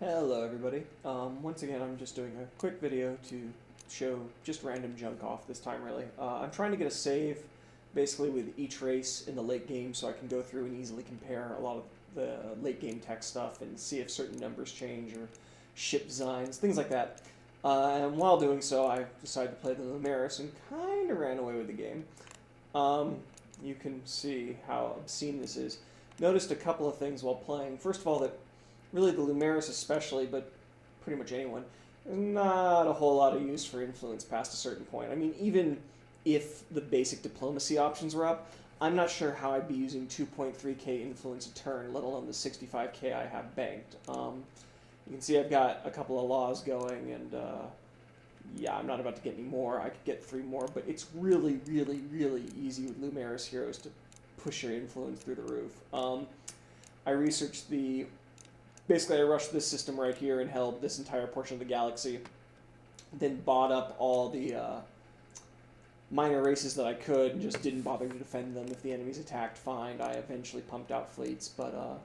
Hello everybody. Once again, I'm just doing a quick video to show just random junk off this time really. I'm trying to get a save basically with each race in the late game so I can go through and easily compare a lot of the late game tech stuff and see if certain numbers change or ship designs, things like that. And while doing so, I decided to play the Lumeris and kind of ran away with the game. You can see how obscene this is. Noticed a couple of things while playing. First of all, that really the Lumeris especially, but pretty much anyone, not a whole lot of use for influence past a certain point. I mean, even if the basic diplomacy options were up, I'm not sure how I'd be using 2.3k influence a turn, let alone the 65k I have banked. You can see I've got a couple of laws going, and yeah, I'm not about to get any more. I could get 3 more, but it's really, really, really easy with Lumeris heroes to push your influence through the roof. I researched basically I rushed this system right here and held this entire portion of the galaxy, then bought up all the minor races that I could and just didn't bother to defend them. If the enemies attacked, fine. I eventually pumped out fleets, but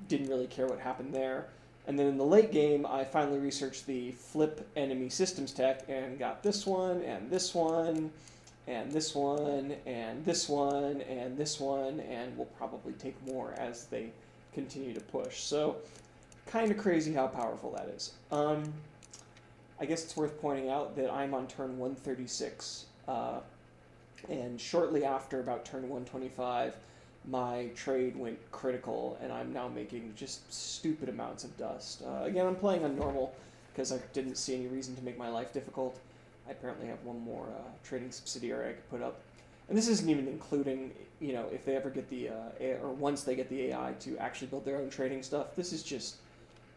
didn't really care what happened there. And then in the late game, I finally researched the flip enemy systems tech and got this one, and this one, and this one, and this one, and this one, and we'll probably take more as they continue to push. So, kind of crazy how powerful that is. I guess it's worth pointing out that I'm on turn 136, and shortly after, about turn 125, my trade went critical, and I'm now making just stupid amounts of dust. Again, I'm playing on normal, because I didn't see any reason to make my life difficult. I apparently have one more trading subsidiary I could put up. And this isn't even including, you know, if they ever get the, or once they get the AI to actually build their own trading stuff. This is just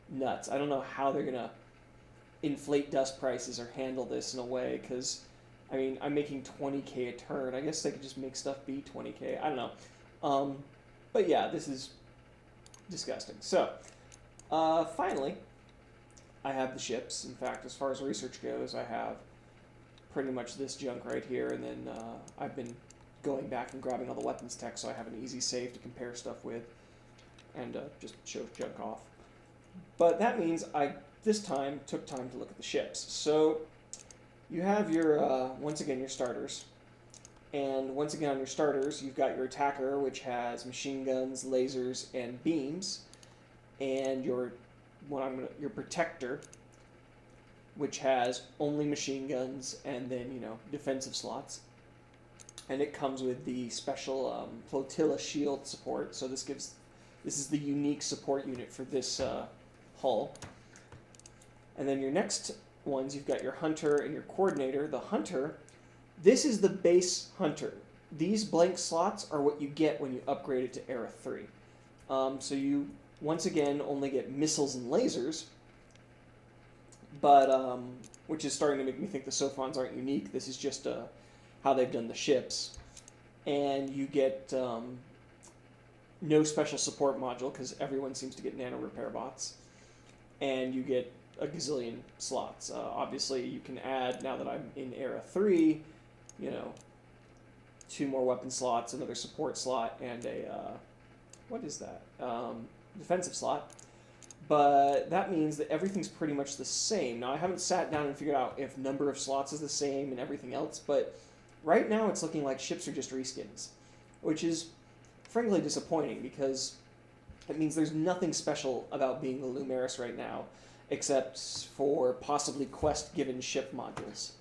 nuts. I don't know how they're going to inflate dust prices or handle this in a way, because, I mean, I'm making 20k a turn. I guess they could just make stuff be 20k. I don't know. But yeah, this is disgusting. So, finally, I have the ships. In fact, as far as research goes, I have pretty much this junk right here, and then I've been going back and grabbing all the weapons tech so I have an easy save to compare stuff with and just show junk off. But that means I, this time, took time to look at the ships. So you have your, once again, your starters. And once again on your starters, you've got your attacker, which has machine guns, lasers, and beams. And your protector, which has only machine guns and then, you know, defensive slots. And it comes with the special flotilla shield support. So this is the unique support unit for this hull. And then your next ones, you've got your hunter and your coordinator. The hunter, this is the base hunter. These blank slots are what you get when you upgrade it to Era 3. So you, once again, only get missiles and lasers, but which is starting to make me think the Sophons aren't unique. This is just how they've done the ships. And you get no special support module because everyone seems to get nano repair bots. And you get a gazillion slots. Obviously, you can add, now that I'm in Era 3, you know, 2 more weapon slots, another support slot, and a, what is that? Defensive slot. But that means that everything's pretty much the same. Now, I haven't sat down and figured out if number of slots is the same and everything else, but right now it's looking like ships are just reskins, which is frankly disappointing because it means there's nothing special about being the Lumeris right now, except for possibly quest-given ship modules,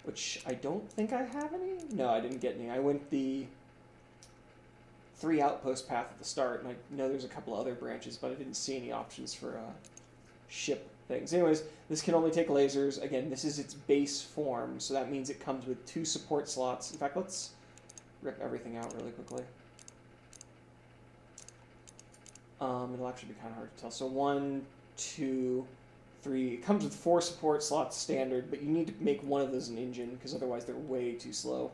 which I don't think I have any. No, I didn't get any. I went the 3 outpost path at the start, and I know there's a couple other branches, but I didn't see any options for ship things. Anyways, this can only take lasers. Again, this is its base form, so that means it comes with 2 support slots. In fact, let's rip everything out really quickly. It'll actually be kind of hard to tell. So 1, 2, 3. It comes with 4 support slots standard, but you need to make one of those an engine, because otherwise they're way too slow.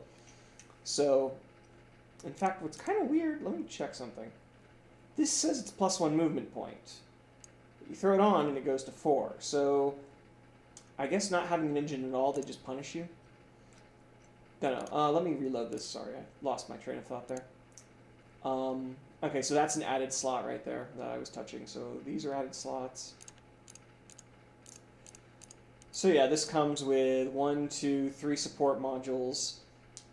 So, in fact, what's kind of weird, let me check something. This says it's +1 movement point. You throw it on and it goes to 4. So, I guess not having an engine at all, they just punish you. No, let me reload this. Sorry, I lost my train of thought there. Okay, so that's an added slot right there that I was touching. So these are added slots. So yeah, this comes with 1, 2, 3 support modules,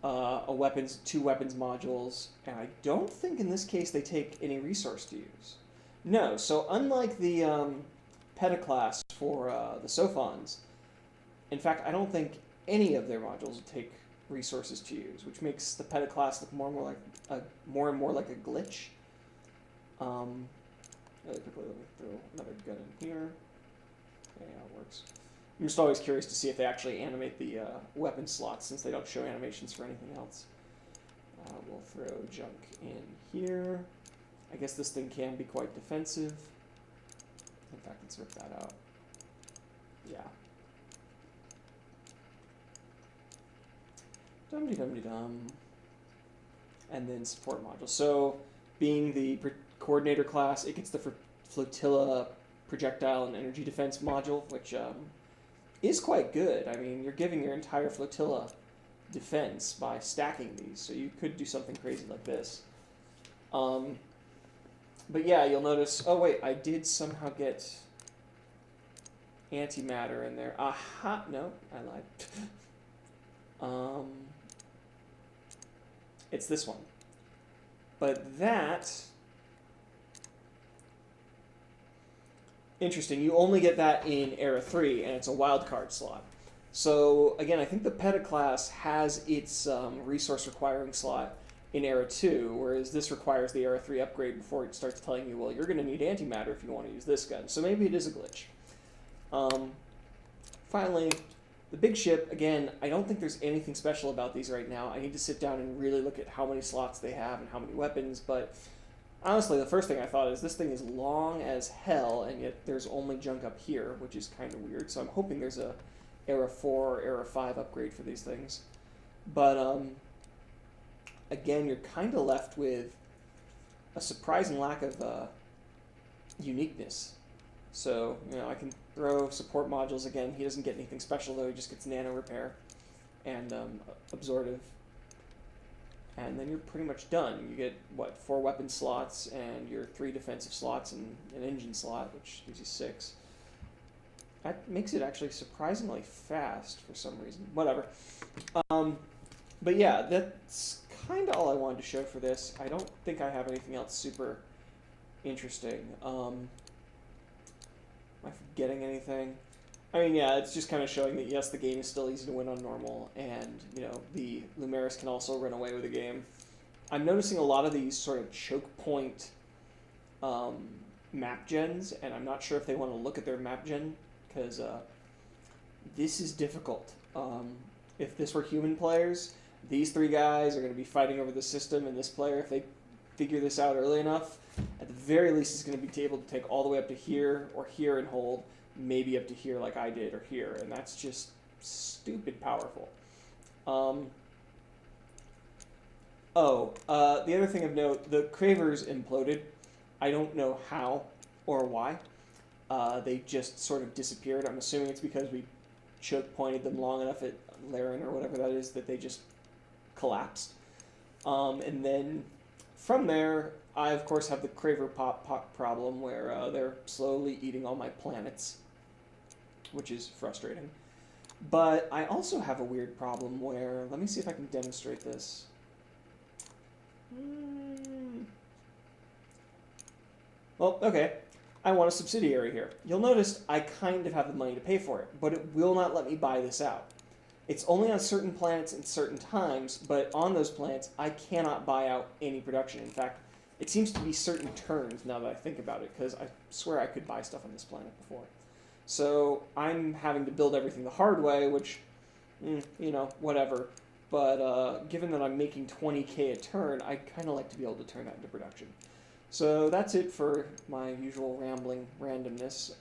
two weapons modules, and I don't think in this case they take any resource to use. No, so unlike the Petaclass for the Sophons, in fact, I don't think any of their modules take resources to use, which makes the Petaclass look more and more like a glitch. Really quickly, let me throw another gun in here. Okay, how it works. I'm just always curious to see if they actually animate the weapon slots, since they don't show animations for anything else. We'll throw junk in here. I guess this thing can be quite defensive. In fact, let's rip that out. Yeah. Dum-de-dum-de-dum. And then support module. So, being the coordinator class, it gets the flotilla projectile and energy defense module, which is quite good. I mean, you're giving your entire flotilla defense by stacking these, so you could do something crazy like this. But yeah, you'll notice, oh wait, I did somehow get antimatter in there. Aha, no, I lied. It's this one. But that, interesting, you only get that in Era 3, and it's a wildcard slot. So, again, I think the Petaclass has its resource requiring slot in Era 2, whereas this requires the Era 3 upgrade before it starts telling you, well, you're going to need antimatter if you want to use this gun. So maybe it is a glitch. Finally, the big ship, again, I don't think there's anything special about these right now. I need to sit down and really look at how many slots they have and how many weapons, but honestly, the first thing I thought is this thing is long as hell, and yet there's only junk up here, which is kind of weird, so I'm hoping there's a Era 4 or Era 5 upgrade for these things. But, again, you're kind of left with a surprising lack of uniqueness. So, you know, I can throw support modules again. He doesn't get anything special, though. He just gets nano repair and absorptive. And then you're pretty much done. You get, what, 4 weapon slots and your 3 defensive slots and an engine slot, which gives you 6. That makes it actually surprisingly fast for some reason. Whatever. But yeah, that's kind of all I wanted to show for this. I don't think I have anything else super interesting. Am I forgetting anything? I mean, yeah, it's just kind of showing that, yes, the game is still easy to win on normal, and, you know, the Lumeris can also run away with the game. I'm noticing a lot of these sort of choke point map gens, and I'm not sure if they want to look at their map gen, because this is difficult. If this were human players, these 3 guys are going to be fighting over the system, and this player, if they figure this out early enough, at the very least is going to be able to take all the way up to here or here and hold, maybe up to here like I did, or here, and that's just stupid powerful. The other thing of note, the Cravers imploded. I don't know how or why. They just sort of disappeared. I'm assuming it's because we choke pointed them long enough at Laren or whatever that is that they just collapsed. And then from there, I of course have the Craver Pop problem where they're slowly eating all my planets, which is frustrating. But I also have a weird problem where, let me see if I can demonstrate this. Well, okay. I want a subsidiary here. You'll notice I kind of have the money to pay for it, but it will not let me buy this out. It's only on certain planets and certain times, but on those planets, I cannot buy out any production. In fact, it seems to be certain turns now that I think about it, because I swear I could buy stuff on this planet before. So I'm having to build everything the hard way, which, you know, whatever. But given that I'm making 20k a turn, I'd kind of like to be able to turn that into production. So that's it for my usual rambling randomness.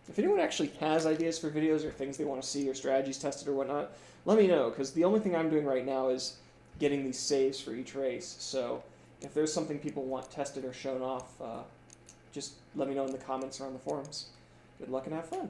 If anyone actually has ideas for videos or things they want to see or strategies tested or whatnot, let me know, because the only thing I'm doing right now is getting these saves for each race. So if there's something people want tested or shown off, just let me know in the comments or on the forums. Good luck and have fun.